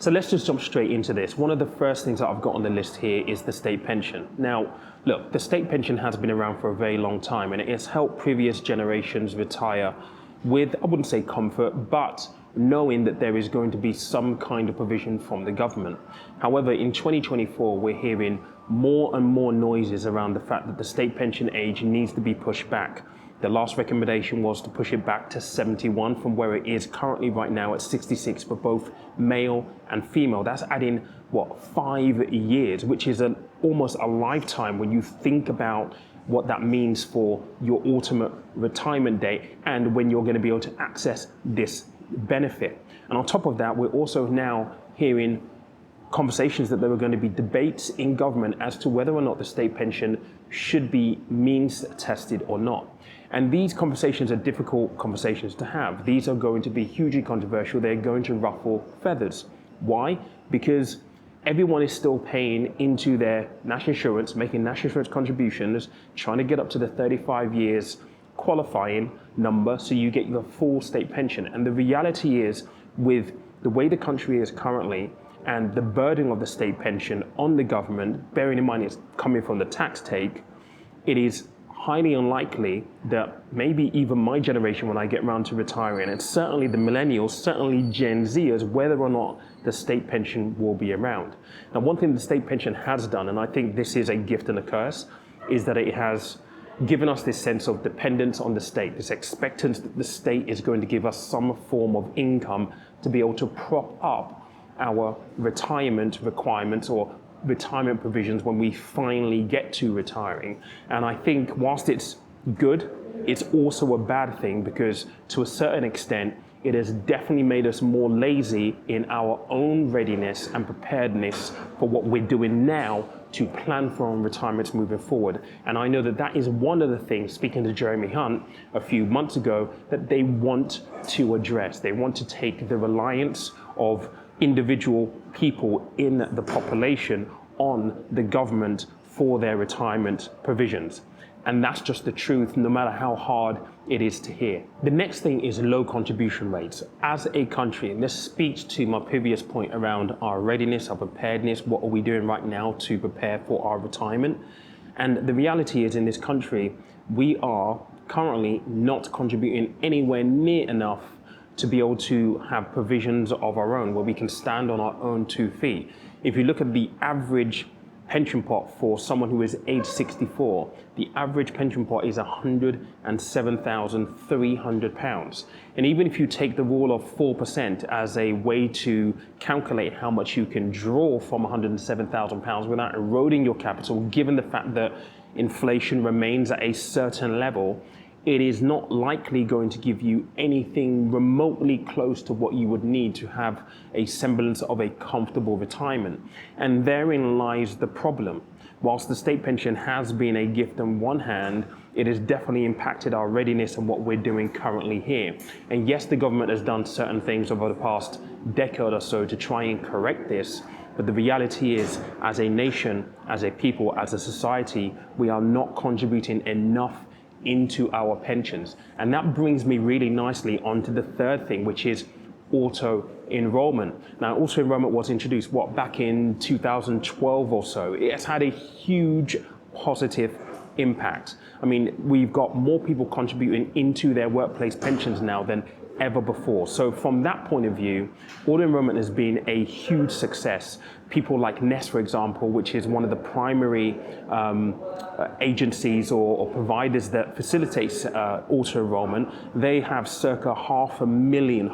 So let's just jump straight into this. One of the first things that I've got on the list here is the state pension. Now, look, the state pension has been around for a very long time, and it has helped previous generations retire with, I wouldn't say comfort, but knowing that there is going to be some kind of provision from the government. However, in 2024, we're hearing more and more noises around the fact that the state pension age needs to be pushed back. The last recommendation was to push it back to 71 from where it is currently right now at 66 for both male and female. That's adding, 5 years, which is almost a lifetime when you think about what that means for your ultimate retirement date and when you're going to be able to access this benefit. And on top of that, we're also now hearing conversations that there are going to be debates in government as to whether or not the state pension should be means tested or not. And these conversations are difficult conversations to have. These are going to be hugely controversial. They're going to ruffle feathers. Why? Because everyone is still paying into their national insurance, making national insurance contributions, trying to get up to the 35 years qualifying number so you get your full state pension. And the reality is, with the way the country is currently and the burden of the state pension on the government, bearing in mind it's coming from the tax take, it is highly unlikely that maybe even my generation, when I get around to retiring, and certainly the millennials, certainly Gen Zers, whether or not the state pension will be around. Now, one thing the state pension has done, and I think this is a gift and a curse, is that it has given us this sense of dependence on the state, this expectance that the state is going to give us some form of income to be able to prop up our retirement requirements or retirement provisions when we finally get to retiring. And I think whilst it's good, it's also a bad thing, because to a certain extent, it has definitely made us more lazy in our own readiness and preparedness for what we're doing now to plan for our retirements moving forward. And I know that that is one of the things, speaking to Jeremy Hunt a few months ago, that they want to address. They want to take the reliance of individual people in the population on the government for their retirement provisions. And that's just the truth, no matter how hard it is to hear. The next thing is low contribution rates. As a country, and this speaks to my previous point around our readiness, our preparedness, what are we doing right now to prepare for our retirement? And the reality is, in this country, we are currently not contributing anywhere near enough to be able to have provisions of our own where we can stand on our own 2 feet. If you look at the average pension pot for someone who is age 64, the average pension pot is £107,300. And even if you take the rule of 4% as a way to calculate how much you can draw from £107,000 without eroding your capital, given the fact that inflation remains at a certain level, it is not likely going to give you anything remotely close to what you would need to have a semblance of a comfortable retirement. And therein lies the problem. Whilst the state pension has been a gift on one hand, it has definitely impacted our readiness and what we're doing currently here. And yes, the government has done certain things over the past decade or so to try and correct this. But the reality is, as a nation, as a people, as a society, we are not contributing enough into our pensions. And that brings me really nicely onto the third thing, which is auto enrollment. Now, auto enrollment was introduced, back in 2012 or so. It has had a huge positive impact. I mean, we've got more people contributing into their workplace pensions now than ever before. So from that point of view, auto enrollment has been a huge success. People like Nest, for example, which is one of the primary agencies or providers that facilitates auto enrollment, they have circa half a billion,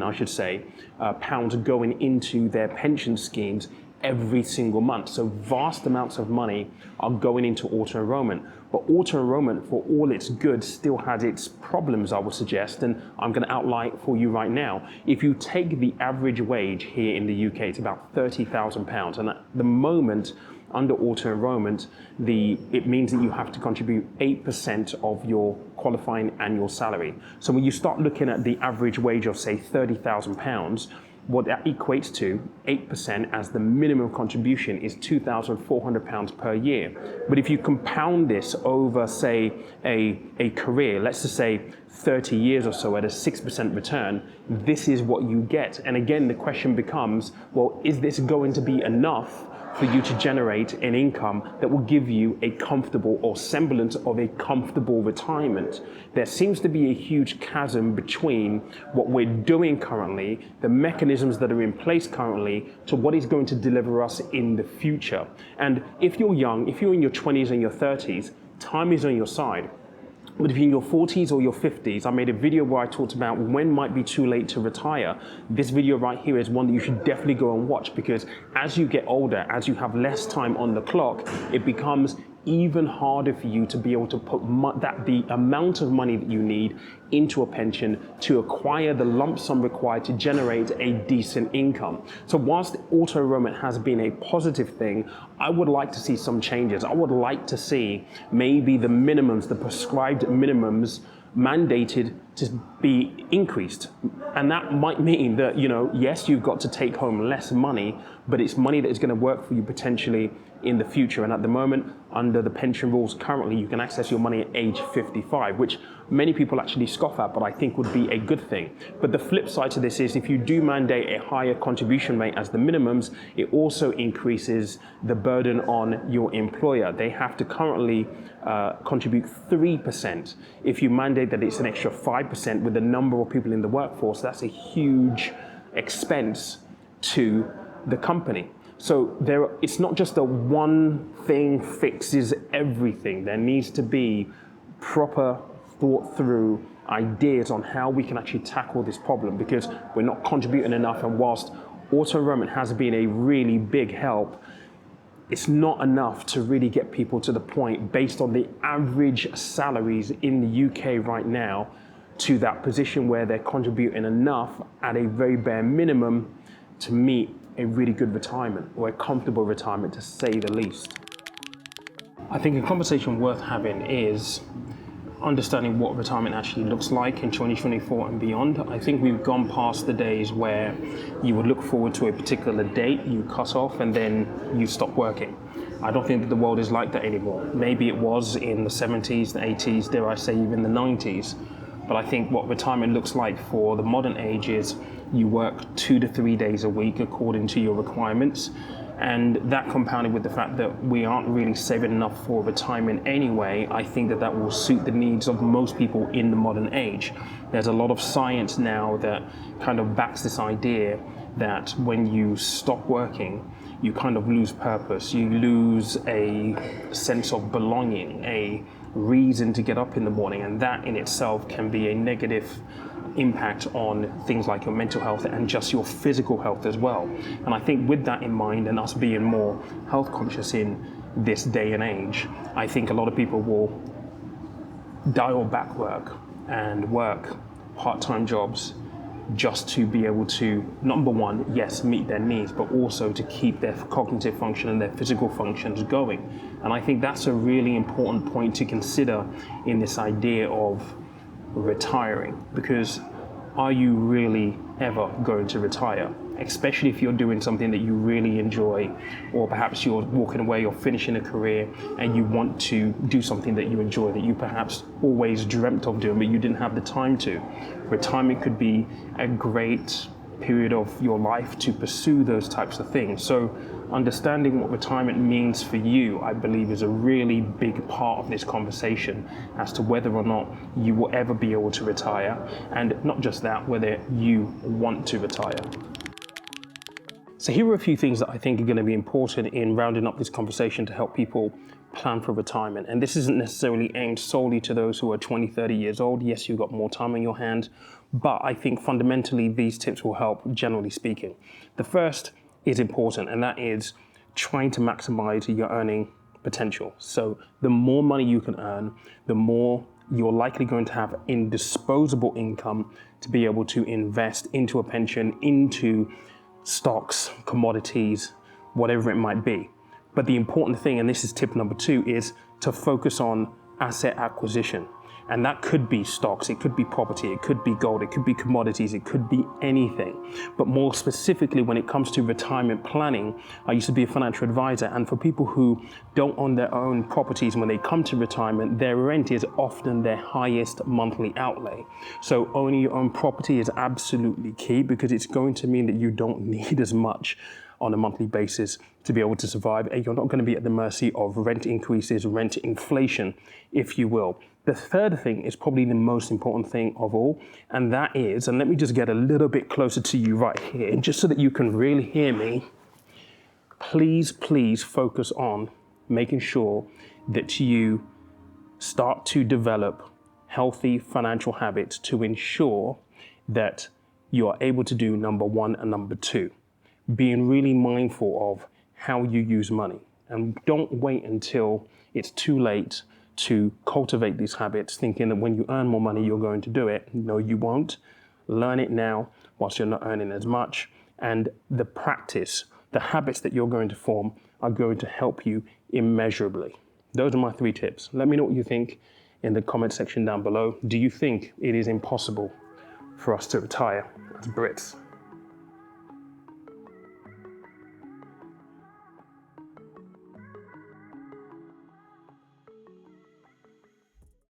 I should say, pounds going into their pension schemes every single month. So vast amounts of money are going into auto enrollment. But auto enrollment, for all its good, still has its problems, I would suggest, and I'm going to outline it for you right now. If you take the average wage here in the UK, it's about £30,000, and at the moment, under auto enrollment, it means that you have to contribute 8% of your qualifying annual salary. So when you start looking at the average wage of, say, £30,000, what that equates to, 8% as the minimum contribution, is £2,400 per year. But if you compound this over, say, a career, let's just say 30 years or so at a 6% return, this is what you get. And again, the question becomes, well, is this going to be enough for you to generate an income that will give you a comfortable or semblance of a comfortable retirement? There seems to be a huge chasm between what we're doing currently, the mechanisms that are in place currently, to what is going to deliver us in the future. And if you're young, if you're in your 20s and your 30s, time is on your side. But if you're in your 40s or your 50s, I made a video where I talked about when might be too late to retire. This video right here is one that you should definitely go and watch, because as you get older, as you have less time on the clock, it becomes even harder for you to be able to put the amount of money that you need into a pension to acquire the lump sum required to generate a decent income. So whilst auto-enrollment has been a positive thing, I would like to see some changes. I would like to see maybe the minimums, the prescribed minimums, mandated to be increased. And that might mean that, yes, you've got to take home less money, but it's money that is going to work for you potentially in the future. And at the moment, under the pension rules currently, you can access your money at age 55, which many people actually scoff at, but I think would be a good thing. But the flip side to this is if you do mandate a higher contribution rate as the minimums, it also increases the burden on your employer. They have to currently contribute 3%. If you mandate that it's an extra 5% with the number of people in the workforce, that's a huge expense to the company. So it's not just a one thing fixes everything. There needs to be proper thought through ideas on how we can actually tackle this problem, because we're not contributing enough. And whilst auto-enrollment has been a really big help, it's not enough to really get people to the point, based on the average salaries in the UK right now, to that position where they're contributing enough at a very bare minimum to meet a really good retirement, or a comfortable retirement, to say the least. I think a conversation worth having is understanding what retirement actually looks like in 2024 and beyond. I think we've gone past the days where you would look forward to a particular date, you cut off, and then you stop working. I don't think that the world is like that anymore. Maybe it was in the 70s, the 80s, dare I say even the 90s. But I think what retirement looks like for the modern age is you work 2 to 3 days a week according to your requirements. And that, compounded with the fact that we aren't really saving enough for retirement anyway, I think that that will suit the needs of most people in the modern age. There's a lot of science now that kind of backs this idea that when you stop working, you kind of lose purpose, you lose a sense of belonging, a reason to get up in the morning, and that in itself can be a negative impact on things like your mental health and just your physical health as well. And I think with that in mind, and us being more health conscious in this day and age, I think a lot of people will dial back work and work part-time jobs just to be able to, number one, yes, meet their needs, but also to keep their cognitive function and their physical functions going. And I think that's a really important point to consider in this idea of retiring, because are you really ever going to retire? Especially if you're doing something that you really enjoy, or perhaps you're walking away or finishing a career and you want to do something that you enjoy, that you perhaps always dreamt of doing but you didn't have the time to. Retirement could be a great period of your life to pursue those types of things. So understanding what retirement means for you, I believe, is a really big part of this conversation as to whether or not you will ever be able to retire, and not just that, whether you want to retire. So here are a few things that I think are going to be important in rounding up this conversation to help people plan for retirement. And this isn't necessarily aimed solely to those who are 20, 30 years old. Yes, you've got more time on your hands, but I think fundamentally these tips will help, generally speaking. The first is important, and that is trying to maximize your earning potential. So the more money you can earn, the more you're likely going to have in disposable income to be able to invest into a pension, into stocks, commodities, whatever it might be. But the important thing, and this is tip number 2, is to focus on asset acquisition. And that could be stocks, it could be property, it could be gold, it could be commodities, it could be anything. But more specifically, when it comes to retirement planning, I used to be a financial advisor, and for people who don't own their own properties, when they come to retirement, their rent is often their highest monthly outlay. So owning your own property is absolutely key, because it's going to mean that you don't need as much on a monthly basis to be able to survive, and you're not going to be at the mercy of rent increases, rent inflation, if you will. The third thing is probably the most important thing of all, and that is, and let me just get a little bit closer to you right here, just so that you can really hear me. Please focus on making sure that you start to develop healthy financial habits to ensure that you are able to do number one and number two. Being really mindful of how you use money, and don't wait until it's too late to cultivate these habits, thinking that when you earn more money, you're going to do it. No, you won't. Learn it now whilst you're not earning as much. And the practice, the habits that you're going to form are going to help you immeasurably. Those are my 3 tips. Let me know what you think in the comment section down below. Do you think it is impossible for us to retire as Brits?